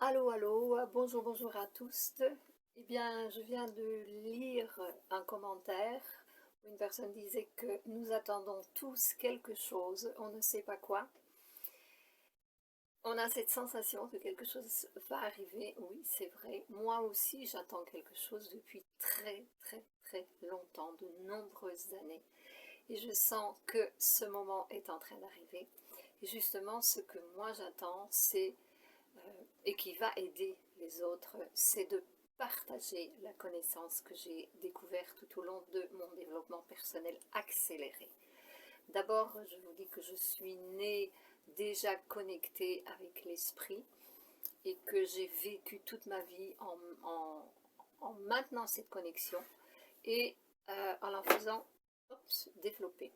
Allô, allô, bonjour, bonjour à tous. Eh bien, je viens de lire un commentaire où une personne disait que nous attendons tous quelque chose, on ne sait pas quoi. On a cette sensation que quelque chose va arriver, oui, c'est vrai. Moi aussi, j'attends quelque chose depuis très, très, très longtemps, de nombreuses années. Et je sens que ce moment est en train d'arriver. Et justement, ce que moi j'attends, c'est et qui va aider les autres, c'est de partager la connaissance que j'ai découverte tout au long de mon développement personnel accéléré. D'abord, je vous dis que je suis née déjà connectée avec l'esprit et que j'ai vécu toute ma vie en maintenant cette connexion et en la faisant développer.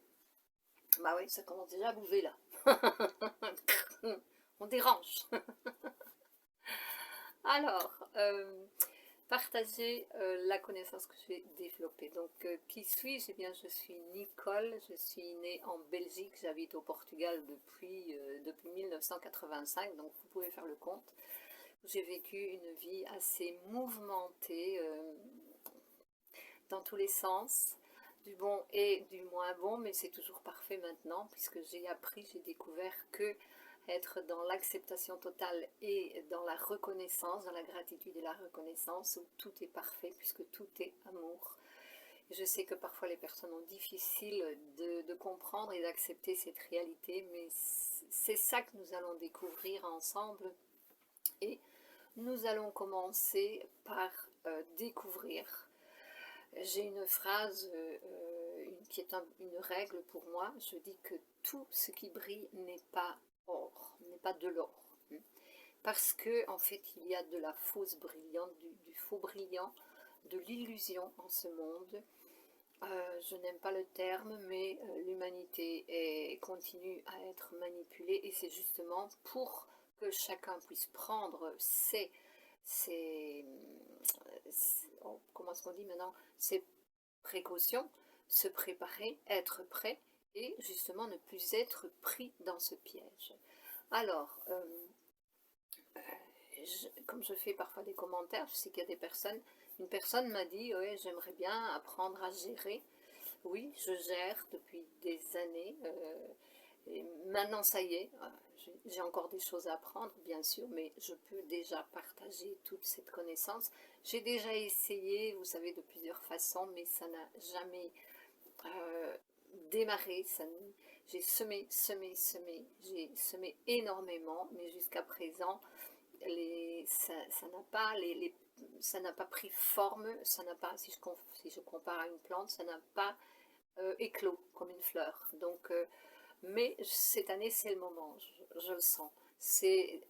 Bah oui, ça commence déjà à bouger là. On dérange. Alors, partager la connaissance que j'ai développée. Donc, qui suis-je? Eh bien, je suis Nicole, je suis née en Belgique, j'habite au Portugal depuis 1985, donc vous pouvez faire le compte. J'ai vécu une vie assez mouvementée dans tous les sens, du bon et du moins bon, mais c'est toujours parfait maintenant, puisque j'ai appris, j'ai découvert que être dans l'acceptation totale et dans la reconnaissance, dans la gratitude et la reconnaissance, où tout est parfait, puisque tout est amour. Et je sais que parfois les personnes ont difficile de comprendre et d'accepter cette réalité, mais c'est ça que nous allons découvrir ensemble. Et nous allons commencer par découvrir. J'ai une phrase qui est une règle pour moi. Je dis que tout ce qui brille n'est pas or, n'est pas de l'or. Parce que en fait, il y a de la fausse brillante, du faux brillant, de l'illusion en ce monde. Je n'aime pas le terme, mais l'humanité continue à être manipulée et c'est justement pour que chacun puisse prendre comment est-ce qu'on dit maintenant, ses précautions, se préparer, être prêt et justement ne plus être pris dans ce piège. Alors, comme je fais parfois des commentaires, je sais qu'il y a des personnes, une personne m'a dit, oui, j'aimerais bien apprendre à gérer. Oui, je gère depuis des années. Et maintenant, ça y est, j'ai encore des choses à apprendre, bien sûr, mais je peux déjà partager toute cette connaissance. J'ai déjà essayé, vous savez, de plusieurs façons, mais ça n'a jamais euh, démarré. J'ai semé, j'ai semé énormément, mais jusqu'à présent, ça n'a pas ça n'a pas pris forme, ça n'a pas, si je compare à une plante, ça n'a pas éclos comme une fleur. Donc, mais cette année, c'est le moment, je le sens. C'est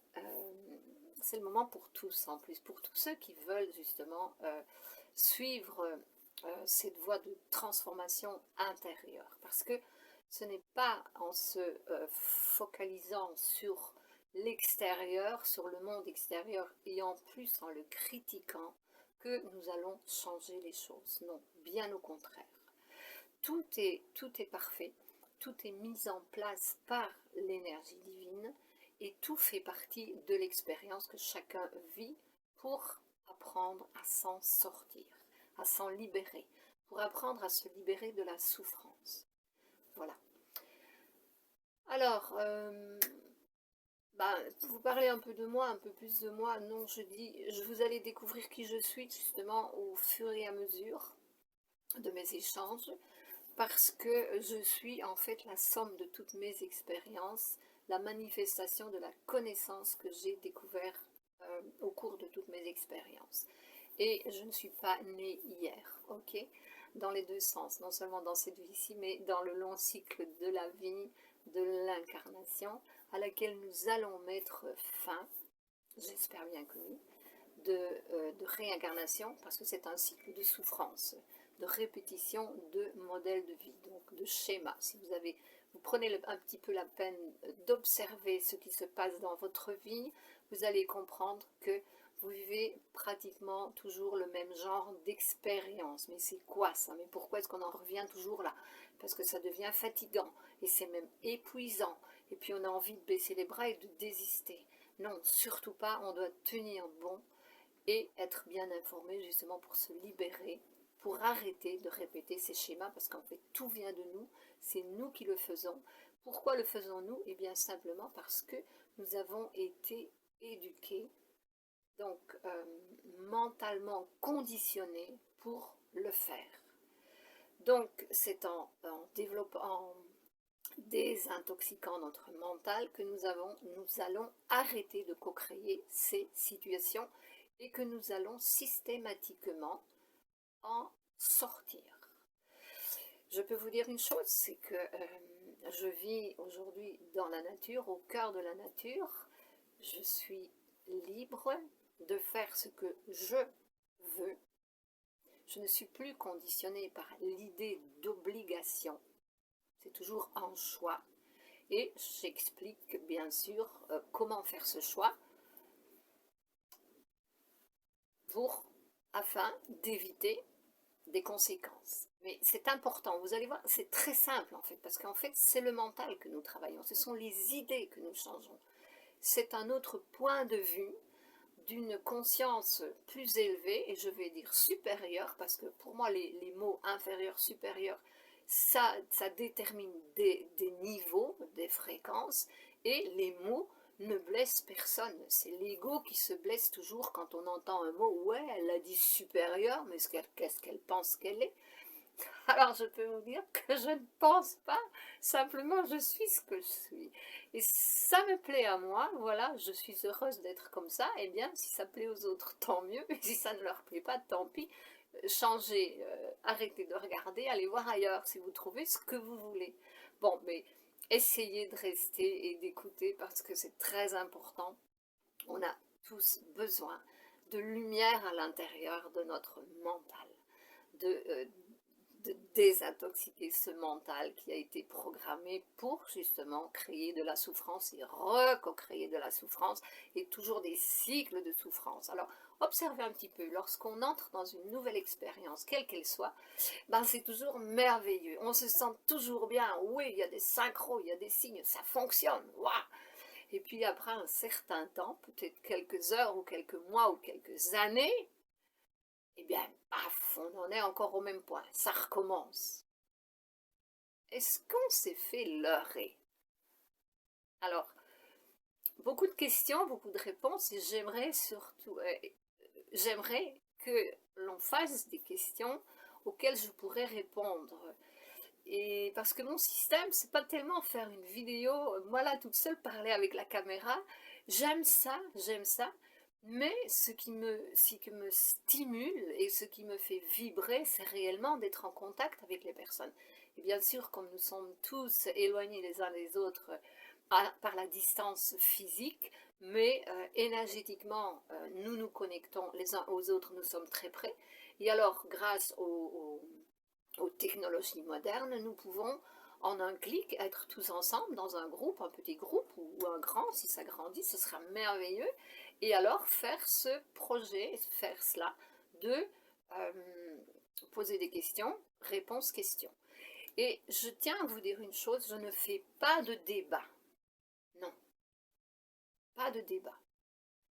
le moment pour tous en plus, pour tous ceux qui veulent justement suivre cette voie de transformation intérieure. Parce que ce n'est pas en se focalisant sur l'extérieur, sur le monde extérieur, et en plus en le critiquant, que nous allons changer les choses. Non, bien au contraire. Tout est parfait, tout est mis en place par l'énergie divine et tout fait partie de l'expérience que chacun vit pour apprendre à s'en sortir, à s'en libérer, pour apprendre à se libérer de la souffrance. Voilà. Alors, vous parlez un peu de moi, un peu plus de moi. Non, vous allez découvrir qui je suis justement au fur et à mesure de mes échanges, parce que je suis en fait la somme de toutes mes expériences, la manifestation de la connaissance que j'ai découvert au cours de toutes mes expériences. Et je ne suis pas née hier, ok? Dans les deux sens, non seulement dans cette vie-ci, mais dans le long cycle de la vie, de l'incarnation, à laquelle nous allons mettre fin, j'espère bien que oui, de réincarnation, parce que c'est un cycle de souffrance, de répétition de modèles de vie, donc de schémas. Si vous prenez un petit peu la peine d'observer ce qui se passe dans votre vie, vous allez comprendre que vous vivez pratiquement toujours le même genre d'expérience. Mais c'est quoi ça? Mais pourquoi est-ce qu'on en revient toujours là? Parce que ça devient fatigant et c'est même épuisant. Et puis on a envie de baisser les bras et de désister. Non, surtout pas, on doit tenir bon et être bien informé justement pour se libérer, pour arrêter de répéter ces schémas, parce qu'en fait tout vient de nous, c'est nous qui le faisons. Pourquoi le faisons-nous? Eh bien simplement parce que nous avons été éduqués, donc mentalement conditionnés pour le faire. Donc c'est en développant, désintoxiquant notre mental que nous allons arrêter de co-créer ces situations et que nous allons systématiquement en sortir. Je peux vous dire une chose, c'est que je vis aujourd'hui dans la nature, au cœur de la nature. Je suis libre de faire ce que je veux. Je ne suis plus conditionnée par l'idée d'obligation. C'est toujours un choix. Et j'explique bien sûr comment faire ce choix afin d'éviter des conséquences. Mais c'est important, vous allez voir, c'est très simple en fait, parce qu'en fait c'est le mental que nous travaillons, ce sont les idées que nous changeons. C'est un autre point de vue d'une conscience plus élevée, et je vais dire supérieure, parce que pour moi les mots inférieur, supérieur, ça détermine des niveaux, des fréquences, et les mots ne blessent personne. C'est l'ego qui se blesse toujours quand on entend un mot. Ouais, elle a dit supérieur, mais qu'est-ce qu'elle pense qu'elle est? Alors je peux vous dire que je ne pense pas, simplement je suis ce que je suis. Et ça me plaît à moi, voilà, je suis heureuse d'être comme ça, et bien si ça plaît aux autres, tant mieux, mais si ça ne leur plaît pas, tant pis. Changez, arrêtez de regarder, allez voir ailleurs si vous trouvez ce que vous voulez. Bon, mais essayez de rester et d'écouter parce que c'est très important. On a tous besoin de lumière à l'intérieur de notre mental, de désintoxiquer ce mental qui a été programmé pour justement créer de la souffrance et recréer de la souffrance et toujours des cycles de souffrance. Alors observez un petit peu, lorsqu'on entre dans une nouvelle expérience, quelle qu'elle soit, ben c'est toujours merveilleux, on se sent toujours bien, oui, il y a des synchros, il y a des signes, ça fonctionne, waouh. Et puis après un certain temps, peut-être quelques heures ou quelques mois ou quelques années, eh bien, paf, on en est encore au même point, ça recommence. Est-ce qu'on s'est fait leurrer? Alors, beaucoup de questions, beaucoup de réponses, et j'aimerais surtout, j'aimerais que l'on fasse des questions auxquelles je pourrais répondre. Et parce que mon système, c'est pas tellement faire une vidéo, moi là toute seule parler avec la caméra, j'aime ça, mais ce qui me stimule et ce qui me fait vibrer, c'est réellement d'être en contact avec les personnes. Et bien sûr, comme nous sommes tous éloignés les uns des autres par la distance physique, mais énergétiquement, nous nous connectons les uns aux autres, nous sommes très près. Et alors, grâce aux technologies modernes, nous pouvons en un clic être tous ensemble dans un groupe, un petit groupe ou un grand, si ça grandit, ce sera merveilleux. Et alors faire ce projet, faire cela, de poser des questions, réponse, question. Et je tiens à vous dire une chose, je ne fais pas de débat. Non, pas de débat.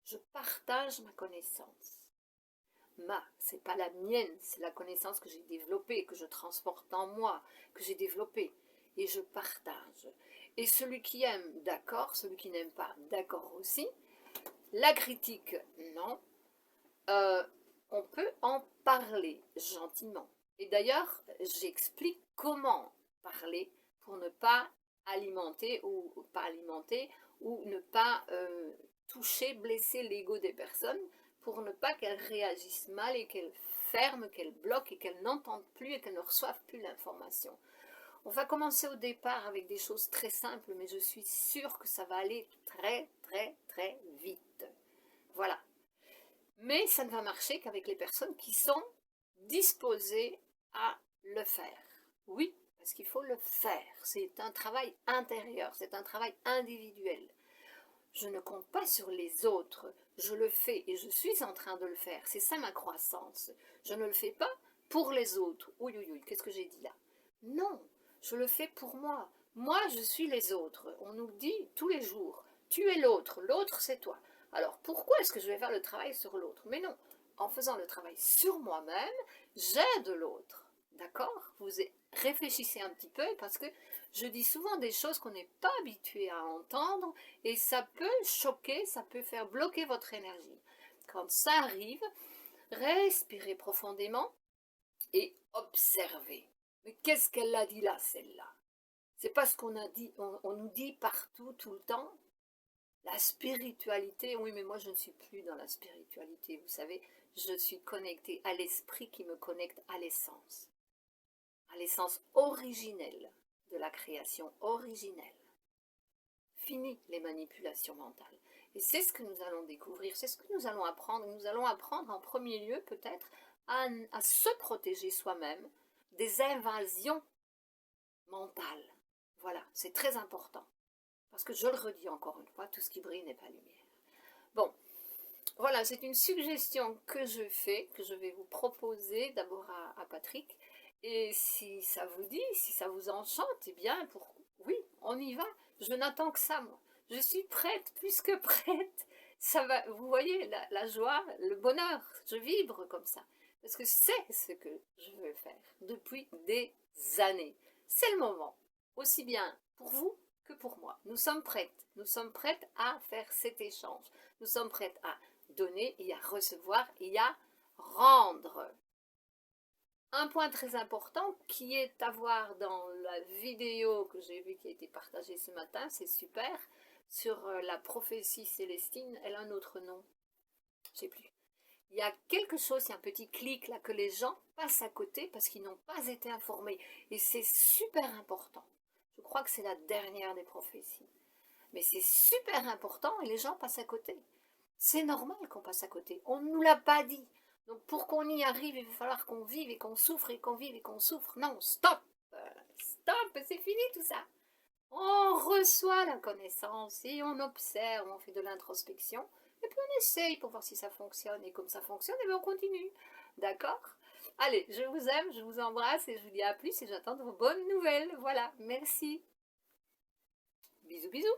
Je partage ma connaissance. C'est pas la mienne, c'est la connaissance que j'ai développée, que je transporte en moi, que j'ai développée. Et je partage. Et celui qui aime, d'accord, celui qui n'aime pas, d'accord aussi. La critique, non. On peut en parler gentiment. Et d'ailleurs, j'explique comment parler pour ne pas alimenter ou ne pas toucher, blesser l'ego des personnes, pour ne pas qu'elles réagissent mal et qu'elles ferment, qu'elles bloquent et qu'elles n'entendent plus et qu'elles ne reçoivent plus l'information. On va commencer au départ avec des choses très simples, mais je suis sûre que ça va aller très très très vite. Voilà. Mais ça ne va marcher qu'avec les personnes qui sont disposées à le faire. Oui, parce qu'il faut le faire. C'est un travail intérieur, c'est un travail individuel. Je ne compte pas sur les autres, je le fais et je suis en train de le faire. C'est ça ma croissance. Je ne le fais pas pour les autres. Oui, oui, oui, qu'est-ce que j'ai dit là? Non, je le fais pour moi. Moi, je suis les autres. On nous le dit tous les jours. Tu es l'autre, l'autre c'est toi. Alors pourquoi est-ce que je vais faire le travail sur l'autre? Mais non, en faisant le travail sur moi-même, j'aide l'autre. D'accord? Réfléchissez un petit peu parce que je dis souvent des choses qu'on n'est pas habitué à entendre et ça peut choquer, ça peut faire bloquer votre énergie. Quand ça arrive, respirez profondément et observez. Mais qu'est-ce qu'elle a dit là, celle-là? C'est pas ce qu'on a dit, on nous dit partout, tout le temps. La spiritualité, oui, mais moi je ne suis plus dans la spiritualité, vous savez, je suis connectée à l'esprit qui me connecte à l'essence originelle de la création originelle. Fini les manipulations mentales. Et c'est ce que nous allons découvrir, c'est ce que nous allons apprendre. Nous allons apprendre en premier lieu peut-être à se protéger soi-même des invasions mentales. Voilà, c'est très important. Parce que je le redis encore une fois, tout ce qui brille n'est pas lumière. Bon, voilà, c'est une suggestion que je fais, que je vais vous proposer d'abord à Patrick. Et si ça vous dit, si ça vous enchante, eh bien, oui, on y va. Je n'attends que ça, moi. Je suis prête, plus que prête. Ça va, vous voyez, la joie, le bonheur, je vibre comme ça. Parce que c'est ce que je veux faire depuis des années. C'est le moment, aussi bien pour vous que pour moi. Nous sommes prêtes à faire cet échange. Nous sommes prêtes à donner et à recevoir et à rendre. Un point très important qui est à voir dans la vidéo que j'ai vue qui a été partagée ce matin, c'est super, sur la prophétie célestine, elle a un autre nom, je ne sais plus. Il y a quelque chose, il y a un petit clic là que les gens passent à côté parce qu'ils n'ont pas été informés. Et c'est super important. Je crois que c'est la dernière des prophéties. Mais c'est super important et les gens passent à côté. C'est normal qu'on passe à côté. On ne nous l'a pas dit. Donc pour qu'on y arrive, il va falloir qu'on vive et qu'on souffre et qu'on vive et qu'on souffre. Non, stop. Stop, c'est fini tout ça. On reçoit la connaissance et on observe, on fait de l'introspection. Et puis on essaye pour voir si ça fonctionne. Et comme ça fonctionne, et bien on continue. D'accord? Allez, je vous aime, je vous embrasse et je vous dis à plus et j'attends de vos bonnes nouvelles. Voilà, merci. Bisous, bisous.